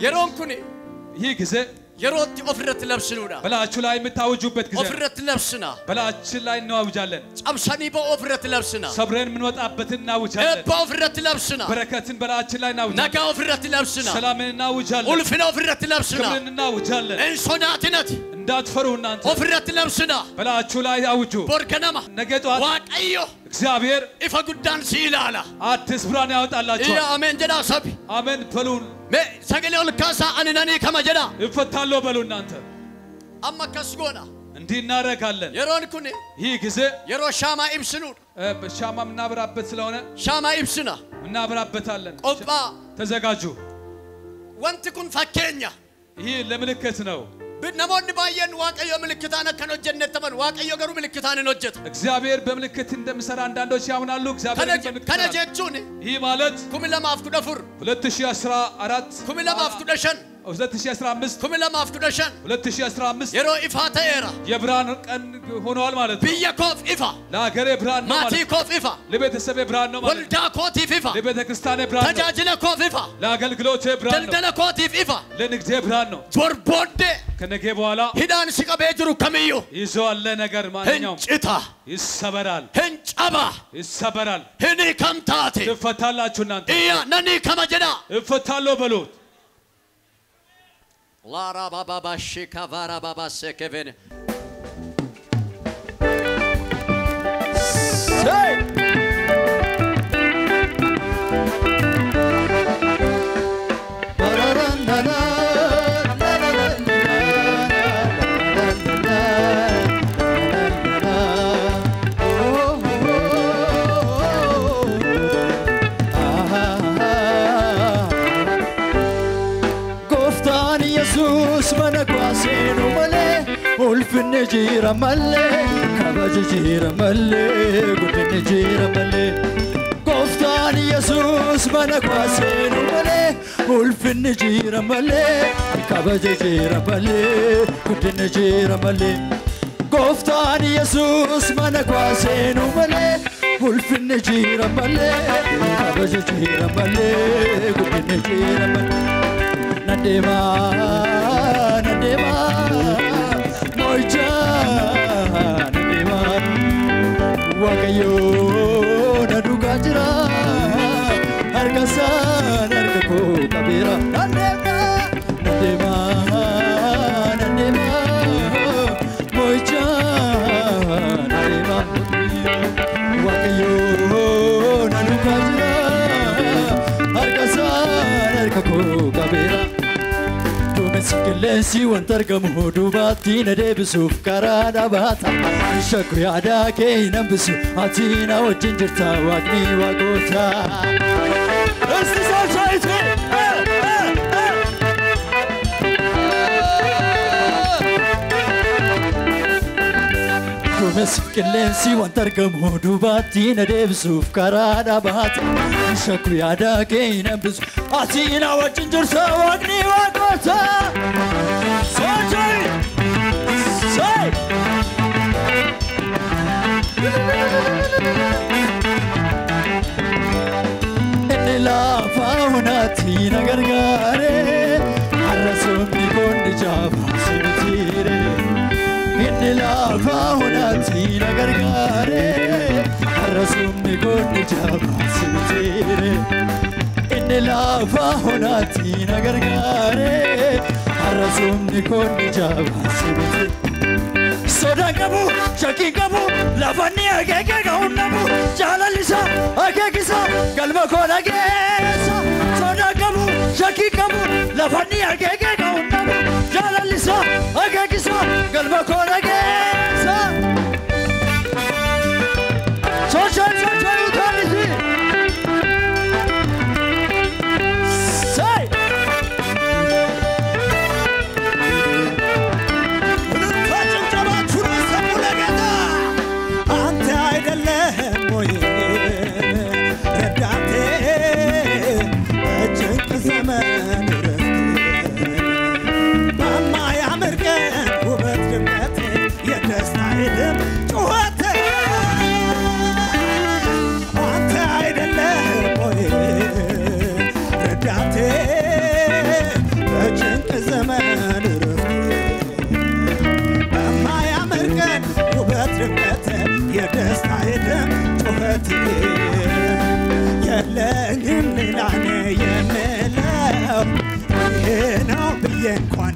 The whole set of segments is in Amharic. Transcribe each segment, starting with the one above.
يرونكني ይህ ጊዜ يروت أفرت لبسنا በላችሁ ላይ የምታውጁበት ጊዜ أفرت لبسنا በላችን ላይ እናውጃለን أمساني بأفرت لبسنا ሰብረን ምንወጣበትን እናውጃለን بأفرت لبسنا በረከትን በላችን ላይ እናውጃለን نجا أفرت لبسنا ሰላምን እናውጃለን ألفنا أفرت لبسنا ክብርን እናውጃለን إنساناتنا እንዳትፈሩ እናንተ أفرت لبسنا በላችሁ ላይ አውጁ بوركنما ነገ ጧት واقعيو እግዚአብሔር إفقدان سيلالا አዲስ ብርሃን ያወጣላችኋል يا آمين جدا سبي አሜን በሉን سجل الكاسة أنني كما جدا እፈታለሁ በሉ እናንተ أما كسغونا እንዲህ እናረጋለን يرونكني ይህ ጊዜ يرو شاما إبسنور በሻማ ምናብራበት ስለሆነ شاما إبسنا ምናብራበታለን قبا ተዘጋጁ وانتكن فكينيا ይህ ለምልክት ነው بنمون باين واقعيو ملكتانا كانوا جنة تمن واقعيو غرو ملكتانا نوجت እግዚአብሔር በምልክት እንደምሰራ አንዳንዶች ያምናሉ እግዚአብሔር በምልክት كان جيتوني ይህ ማለት كوميلا مافكو دفر 2014 كوميلا مافكو دشن 2015 كوميلا مافكو دشن 2015 يرو إفاتا إيرا የብርሃን ቀን ሆኗል ማለት ነው بيا كوف إفا ለሀገሬ ብርሃን ነው ماتي ማለት كوف إفا ለቤተሰቤ ብርሃን ነው ማለት ولدا كوتي إفا ለቤተ ክርስቲያኔ ብርሃን ነው تجاجل كوف إفا ለአገልግሎቴ ብርሃን ነው دلدل كوتي إفا ለንግዴ ብርሃን ነው جوربود ከነገ በኋላ هدان سيكا بيجرو كميو ይዟል ለነገር ማንኛውም هنجتا ይሰበራል هنجابا ይሰበራል هني كمتاتي ትፈታላችሁ እናንተ إيا نني كما جدا እፈታለሁ በሉት لا را بابا باشيكا فارا بابا سيكفين ulfinne jira malle kabaj jira malle gudinne jira malle koftan yesus mana kwasenu malle ulfinne jira malle kabaj jira malle gudinne jira malle koftan yesus mana kwasenu malle ulfinne jira malle kabaj jira malle gudinne jira malle nadema nadema Niman wakayo naduga jira hargasan hargako kabira nadema moicha nadema wakayo naduga jira hargasan hargako kabira Sikilesi wantargamu dubati nadebisuuf karada bata shaku yaada keenan bisu atina wajjin jirta waaqni waaqota Istisaachaiti Sikilesi wantargamu dubati nadebisuuf karada bata shaku yaada keenan bisu atina wajjin jirta waaqni waaqota Say! Inni lafa hunati nagargare arrasonni kondi jaba sibitire Inni lafa hunati nagargare arrasonni kondi jaba sibitire Inni lafa hunati nagargare arrasonni kondi jaba sibitire Sodangabu, Shakikabu, Lavani Agagabu, Jalalisa, Agagisa, Galbakona Gesa, Sodangabu, Shakikabu, Lavani Agagabu, Jalalisa, Agagisa, Galbakona Gesa. Social, utility. Say.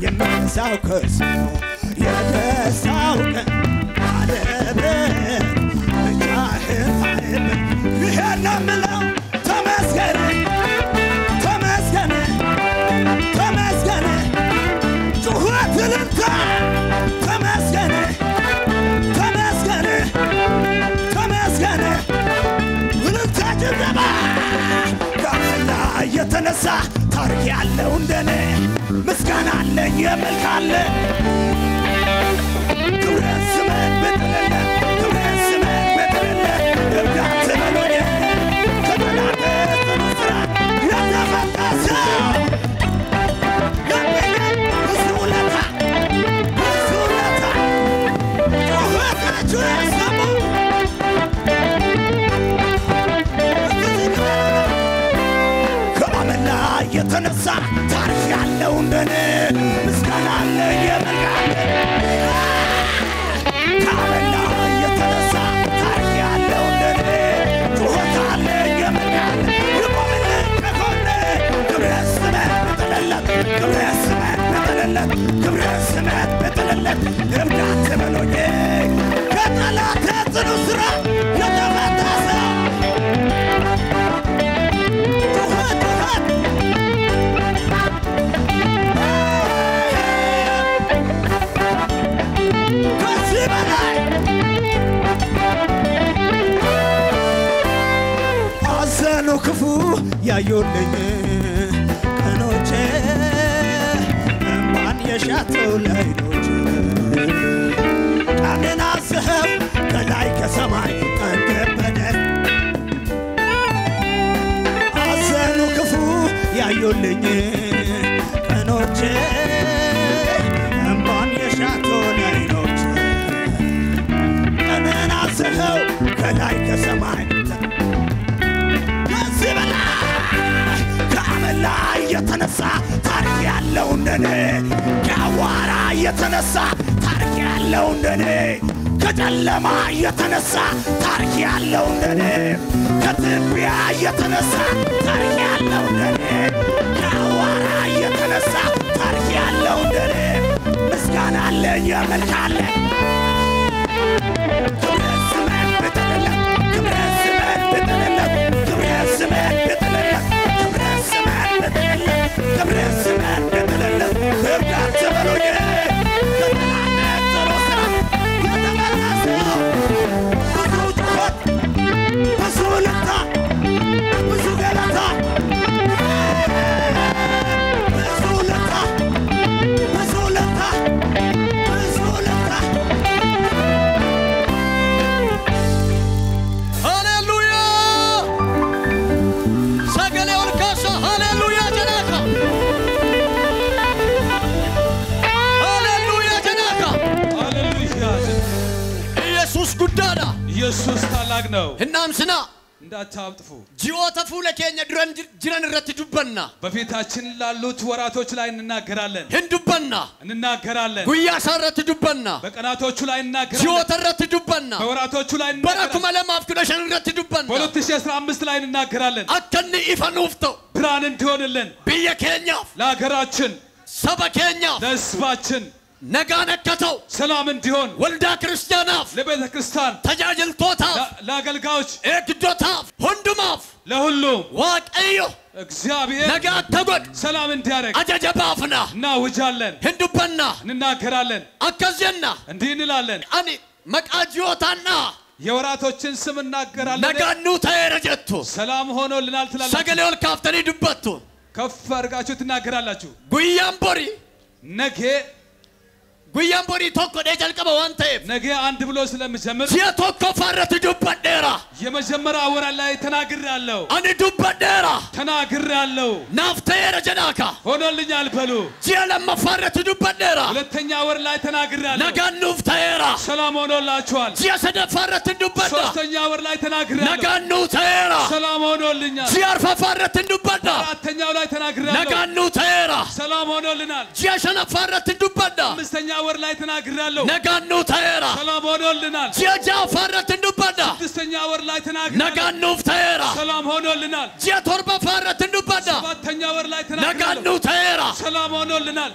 የምነሳው ከስሙ የደስታው ቀን አለበት ብቻህን ታይበት ይሄን ምለው ተመስገን ተመስገን ተመስገን ጩኸት ልንታ ተመስገን ተመስገን ተመስገን ልንታ ጭብጨባ ከአንተ የተነሳ ታሪክ ያለው እንደኔ ምስጋና አለኝ የምል ካለ ክብረ ስምህን ብጥልለ ክብረ ስምህን ብጥልለ እብዳት በሎኝ ከጠላቴ ጽኑ እስራት የተፈታ ሰው ያገኘኝ ብዙ ውለታ ጩኸታችሁ ያሰሙ ከአመላ የተነሳ ታሪክ ያለው እንደኔ ምስጋና አለኝ የምል ካለ ከአመላ የተነሳ ታሪክ ያለው እንደኔ ጩኸት አለኝ የምል ካለ ይቆምልኝ ከጎኔ ክብረ ስምህን ብጥልለት ክብረ ስምህን ብጥልለት ክብረ ስምህን ብጥልለት እብዳት በሎኝ ከጠላቴ ጽኑ እስራት የተፈታ ሰው ከዚህ በላይ አዘኑ ክፉ ያዩልኝ ቀኖቼ እምባን የሻተው ለዓይኖቼ ቀንን አስኸው ከላይ ከሰማይ ቀን ከበደ አዘኑ ክፉ ያዩልኝ ቀኖቼ እምባን የሻተው ለዓይኖቼ ቀንን አስኸው ከላይ ከሰማይ ከዚህ በላይ ከአመላ የተነሳ ታሪክ ያለው እንደኔ ከአዋራ የተነሳ ታሪክ ያለው እንደኔ ከጨለማ የተነሳ ታሪክ ያለው እንደኔ ከትቢያ የተነሳ ታሪክ ያለው እንደኔ ከአዋራ የተነሳ ታሪክ ያለው እንደኔ ምስጋና አለኝ የምል ካለ ክብረ ስምህን ብጥልለት ክብረ ስምህን ብጥልለት ክብረ ስምህን ብጥልለት ክብረ ስምህን ብጥልለት ክብረ ስምህን ብጥልለት እብዳት በሎኝ ከጠላቴ ጽኑ እስራት የተፈታ ሰው ብዙ ጩኸት ብዙ እልልታ ብዙ ገለታ ብዙ እልልታ ብዙ እልልታ ብዙ እልልታ ሃሌሉያ ሰገሌ ወልካሳ ሃሌሉያ ጀናካ ሃሌሉያ ጀናካ ሃሌሉያ ኢየሱስ ጉዳዳ ኢየሱስ ታላቅ ነው እናምስና እንዳታጥፉ ጂኦተ ፉለ ኬኛ ጅረን ረት ዱበና በፊታችን ላሉት ወራቶች ላይ እንናገራለን ህንዱበና እንናገራለን ጉያ ሰረት ዱበና በቀናቶቹ ላይ እንናገራለን ጂኦተ ረት ዱበና በወራቶቹ ላይ በረኩመ እንናገራለን ለማፍ ኩደሽን ረት ዱበና በ2015 ላይ እንናገራለን አከኒ ኢፈኑፍቶ ብርሃን እንዲሆንልን ብየ ኬኛፍ ለሀገራችን ሰበ ኬኛፍ ለሕዝባችን ነጋነከተው ሰላም እንዲሆን ወልዳ ክርስቲያናፍ ለቤተ ክርስቲያን ተጃጅልቶታፍ ለአገልጋዮች ኤግዶታፍ ሁንዱማፍ ለሁሉም ዋቀዮ እግዚአብሔር ነጋ ተጎድ ሰላም እንዲያደርግ አጀጀባፍና እናውጃለን ህንዱበና እንናገራለን አከዘና እንዲህ እንላለን አኒ መቃጂዮታና የወራቶችን ስም እናገራለን ነጋኑ ተየረጀቱ ሰላም ሆኖልናል ትላላችሁ ሰገሌ ወልካፍተኒ ዱበቱ ከፍ አድርጋችሁ ትናገራላችሁ ጉያምቦሪ ነገ ጉያምቦሪ ቶኮ ደጀልቀበ ዋንተይፍ ነገ አንድ ብሎ ስለምጀምር ጂያ ቶኮ ፋረት ዱበዴራ የመጀመሪያ ወር ላይ ተናግሬያለሁ አኒ ዱበዴራ ተናግሬያለሁ ናፍተ የረጀናካ ሆኖልኛል በሉ ጂያ ለመፋረት ዱበዴራ ሁለተኛ ወር ላይ ተናግሬያለሁ ነጋኑፍ ተየራ ሰላም ሆኖላችኋል ጂያ ሰደፋረት ዱበዳ ሶስተኛ ወር ላይ ተናግሬያለሁ ነጋኑ ተየራ ሰላም ሆኖልኛል ጂያ አርፋፋረት ዱበዳ አራተኛው ላይ ተናግሬያለሁ ነጋኑ ተየራ ሰላም ሆኖልናል ጂያ ሸነፋረት ዱበዳ አምስተኛ ወር ላይ ተናግሬያለሁ ነጋኑ ተየራ ሰላም ሆኖልናል ጂያ ጃፋረት ዱበዳ ስድስተኛ ወር ላይ ተናግሬያለሁ ነጋኑፍ ተየራ ሰላም ሆኖልናል ጂያ ቶርባ ፋረት ዱበዳ ሰባተኛ ወር ላይ ነጋኑ ተናግሬያለሁ ተየራ ሰላም ሆኖልናል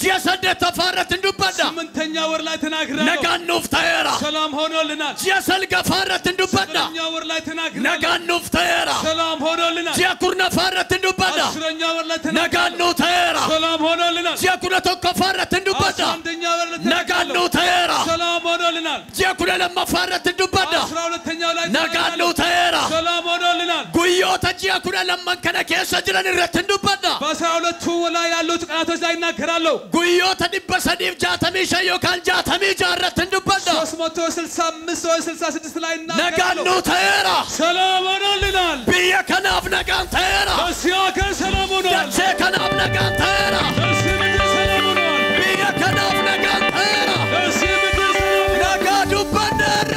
ጂሰደ ተፋረት እንዱበዳ ስምንተኛ ወር ላይ ተናግራለሁ ነጋኑፍ ተራ ሰላም ሆኖልናል ጂሰል ገፋረት እንዱበዳ ስምንተኛ ወር ላይ ተናግራለሁ ነጋኑፍ ተራ ሰላም ሆኖልናል ጂኩርና ፋረት እንዱበዳ አስረኛ ወር ላይ ተናግራለሁ ነጋኑ ተራ ሰላም ሆኖልናል ጂኩለቶ ከፋረት እንዱበዳ አንደኛ ወር ላይ ነጋኑ ተራ ሰላም ሆኖልናል ጂኩለ ለማፋረት እንዱበዳ 12ኛው ላይ ነጋኑ ተራ ሰላም ሆኖልናል ጉዮታ ጂኩለ ለማንከነ ከሰ ጅረን ረት እንዱበዳ በ12ቱ ላይ ያሉት ቀናቶች ላይ እናገራለሁ ጉዮታ ዲበሰዲፍ ጃተሚ ሸዮ ካን ጃተሚ ጃረት እንዱበዳ 365 ወይ 66 ላይ ነጋኑ ተራ ሰላም ሆኖልናል ቢየ ከናፍ ነጋን ተራ በሲያከ ሰላም ሆኗል ደሴ ከናፍ ነጋን ተራ በዚህ ምድር ሰላም ሆኗል ቢየ ከናፍ ነጋን ተራ በዚህ ምድር ሰላም ሆኗል ነጋዱ በደራ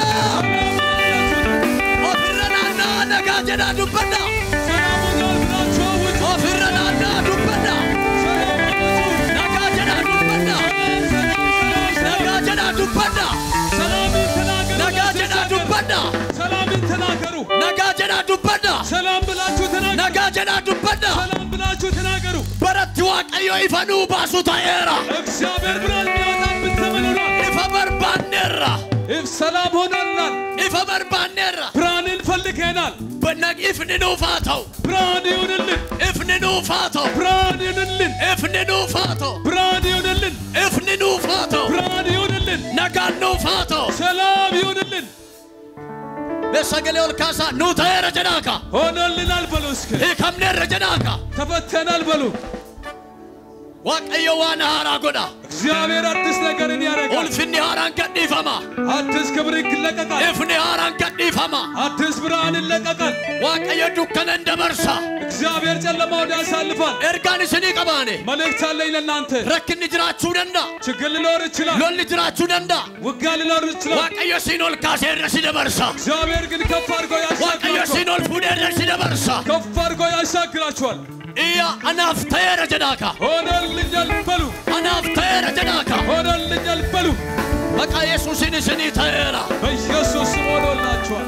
ኦፍረናና ነጋጀና ዱበዳ ሰላም ሆኗል ብላችሁ አውጁ ኦፍረናና ዱበዳ ነጋጀና ዱበዳ ነጋጀና ዱበዳ ሰላምን ተናገሩ ነጋጀና ዱበዳ ሰላምን ተናገሩ ነጋጀና ዱበዳ ሰላም ብላችሁ ተናገሩ ነጋጀና ዱበዳ ሰላም ብላችሁ ተናገሩ በረት ዋቀዮ ይፈኑ ባሱ ታየራ እግዚአብሔር ብርሃን የሚያወጣብን ዘመን ሆኗል ይፈበር ባኔራ ሰላም ሆኖልናል ይፈበር ባኔራ ብርሃንን ፈልገናል በነግ ኢፍንኑ ፋተው ብርሃን ይሁንልን ኢፍንኑ ፋተው ብርሃን ይሁንልን ኢፍንኑ ፋተው ብርሃን ይሁንልን ኢፍንኑ ፋተው ብርሃን ይሁንልን ነጋኑ ፋተው ሰላም ይሁንልን በሰገሌ ወልካሳ ኑ ተየረ ጀናካ ሆኖልናል በሉ እስኪ ኢከምኔ ረጀናካ ተፈተናል በሉ ዋቀዮ ዋና ሃራ ጎዳ እግዚአብሔር አዲስ ነገርን ያደርጋል ኡልፍኒ ሃራን ከዲፈማ አዲስ ክብር ይለቀቃል ኢፍኒ ሃራን ከዲፈማ አዲስ ብርሃን ይለቀቃል ዋቀዮ ዱከነ እንደበርሳ እግዚአብሔር ጨለማውን ያሳልፋል ኤርጋን ስኒ ቀባኔ መልእክት አለኝ ለእናንተ ረክን ጅራችሁ ደንዳ ችግር ሊኖር ይችላል ሎል ጅራችሁ ደንዳ ውጋ ሊኖር ይችላል ዋቀዮ ሲኖል ካሴ ረሲ ደበርሳ እግዚአብሔር ግን ከፍ አድርጎ ዋቀዮ ያሻግራችኋል ሲኖል ፉዴ ረሲ ደበርሳ ከፍ አድርጎ ያሻግራችኋል ኢያ አናፍ ተየረ ጀናካ ሆኖልኛል በሉ አናፍ ተየረ ጀናካ ሆኖልኛል በሉ በቃ ኢየሱስን ስኒ ተየራ በኢየሱስ ስም ሆኖላችኋል